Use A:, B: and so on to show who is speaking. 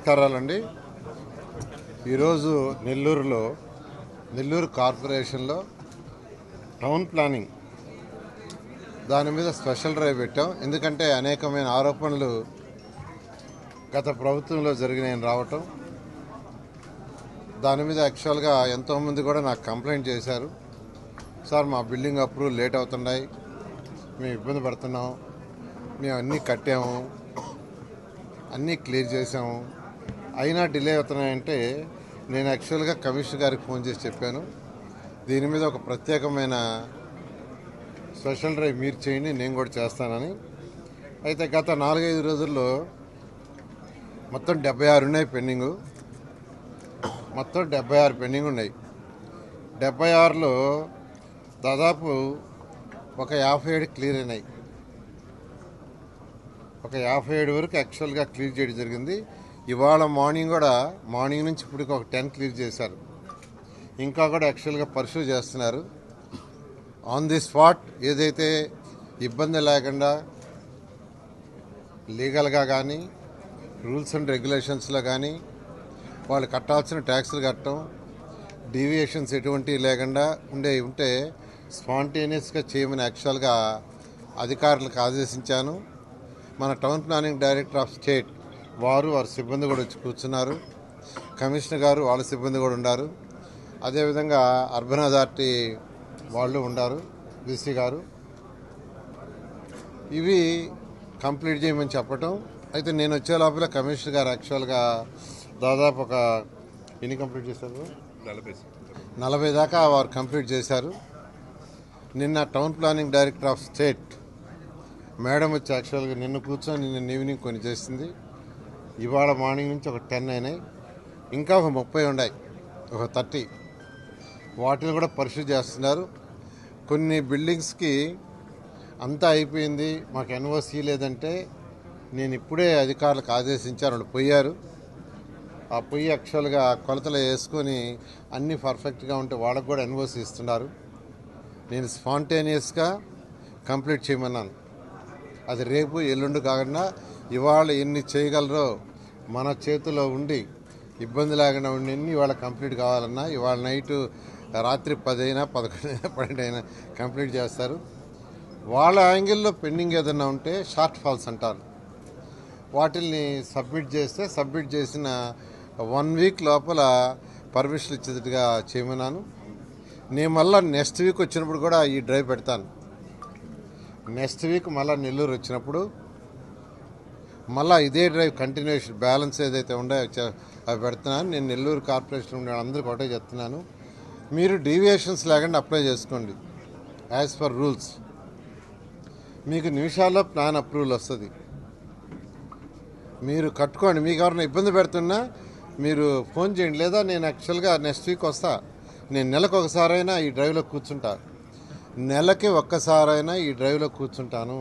A: నమస్కారాలండి. ఈరోజు నెల్లూరు కార్పొరేషన్లో టౌన్ ప్లానింగ్ దాని మీద స్పెషల్ డ్రైవ్ పెట్టాం. ఎందుకంటే అనేకమైన ఆరోపణలు గత ప్రభుత్వంలో జరిగినాయని రావటం, దాని మీద యాక్చువల్గా ఎంతోమంది కూడా నాకు కంప్లైంట్ చేశారు. సార్, మా బిల్డింగ్ అప్రూవల్ లేట్ అవుతున్నాయి, మేము ఇబ్బంది పడుతున్నాం, మేము అన్నీ కట్టాము, అన్నీ క్లియర్ చేసాము, అయినా డిలే అవుతున్నాయంటే నేను యాక్చువల్గా కమిషనర్ గారికి ఫోన్ చేసి చెప్పాను, దీని మీద ఒక ప్రత్యేకమైన స్పెషల్ డ్రైవ్ మీరు చేయండి, నేను కూడా చేస్తానని. అయితే గత 4-5 రోజుల్లో మొత్తం 76 ఉన్నాయి పెండింగు. మొత్తం 76 పెండింగ్ ఉన్నాయి. 76లో దాదాపు ఒక 57 క్లియర్ అయినాయి. ఒక 57 వరకు యాక్చువల్గా క్లియర్ చేయడం జరిగింది. ఇవాళ మార్నింగ్ నుంచి ఇప్పటికి ఒక 10 క్లియర్ చేశారు. ఇంకా కూడా యాక్చువల్గా పర్సూ చేస్తున్నారు. ఆన్ ది స్పాట్ ఏదైతే ఇబ్బంది లేకుండా లీగల్గా కానీ రూల్స్ అండ్ రెగ్యులేషన్స్లో కానీ వాళ్ళు కట్టాల్సిన ట్యాక్సులు కట్టడం, డీవియేషన్స్ ఎటువంటివి లేకుండా ఉంటే స్పాంటేనియస్గా చేయమని యాక్చువల్గా అధికారులకు ఆదేశించాను. మన town planning director of state వారి సిబ్బంది కూడా వచ్చి కూర్చున్నారు. కమిషనర్ గారు వాళ్ళ సిబ్బంది కూడా ఉన్నారు. అదేవిధంగా అర్బన్ అథారిటీ వాళ్ళు ఉన్నారు, బీసీ గారు. ఇవి కంప్లీట్ చేయమని చెప్పటం. అయితే నేను వచ్చే లోపల కమిషనర్ గారు యాక్చువల్గా దాదాపు ఒక ఎన్ని కంప్లీట్ చేశారు? 40 దాకా వారు కంప్లీట్ చేశారు. నిన్న town planning director of state madam వచ్చి యాక్చువల్గా నిన్న కూర్చొని నిన్న ఈవినింగ్ కొన్ని చేసింది. ఇవాళ మార్నింగ్ నుంచి ఒక 10 అయినాయి. ఇంకా ఒక 30 ఉన్నాయి, ఒక 30. వాటిని కూడా పరిశీలి చేస్తున్నారు. కొన్ని బిల్డింగ్స్కి అంతా అయిపోయింది, మాకు ఎన్ఓసి లేదంటే నేను ఇప్పుడే అధికారులకు ఆదేశించాను. వాళ్ళు పోయారు. ఆ పొయ్యి యాక్చువల్గా కొలతలు వేసుకొని అన్నీ పర్ఫెక్ట్గా ఉంటే వాళ్ళకు కూడా ఎన్ఓసి ఇస్తున్నారు. నేను స్పాంటేనియస్గా కంప్లీట్ చేయమన్నాను. అది రేపు ఎల్లుండి కాకుండా ఇవాళ ఎన్ని చేయగలరో మన చేతిలో ఉండి ఇబ్బంది లేకుండా ఉండి ఇవాళ కంప్లీట్ కావాలన్నా ఇవాళ నైటు రాత్రి 10 అయినా 11 అయినా 12 అయినా కంప్లీట్ చేస్తారు. వాళ్ళ యాంగిల్లో పెండింగ్ ఏదైనా ఉంటే షార్ట్ ఫాల్స్ అంటారు. వాటిల్ని సబ్మిట్ చేసిన 1 వీక్ లోపల పర్మిషన్ ఇచ్చేట్టుగా చేయమన్నాను. నేను మళ్ళీ నెక్స్ట్ వీక్ వచ్చినప్పుడు కూడా ఈ డ్రైవ్ పెడతాను. నెక్స్ట్ వీక్ మళ్ళీ నెల్లూరు వచ్చినప్పుడు మళ్ళీ ఇదే డ్రైవ్ కంటిన్యూషన్ బ్యాలెన్స్ ఏదైతే ఉన్నాయో అవి పెడుతున్నాను. నేను నెల్లూరు కార్పొరేషన్ ఉండే అందరికీ ఒకటే చెప్తున్నాను, మీరు డీవియేషన్స్ లేకుండా అప్లై చేసుకోండి యాజ్ పర్ రూల్స్. మీకు నిమిషాల్లో ప్లాన్ అప్రూవల్ వస్తుంది. మీరు కట్టుకోండి. మీకు ఎవరైనా ఇబ్బంది పెడుతున్నా మీరు ఫోన్ చేయండి, లేదా నేను యాక్చువల్గా నెక్స్ట్ వీక్ వస్తా. నేను నెలకు ఒకసారైనా ఈ డ్రైవ్లో కూర్చుంటా. నెలకి ఒక్కసారైనా ఈ డ్రైవ్లో కూర్చుంటాను.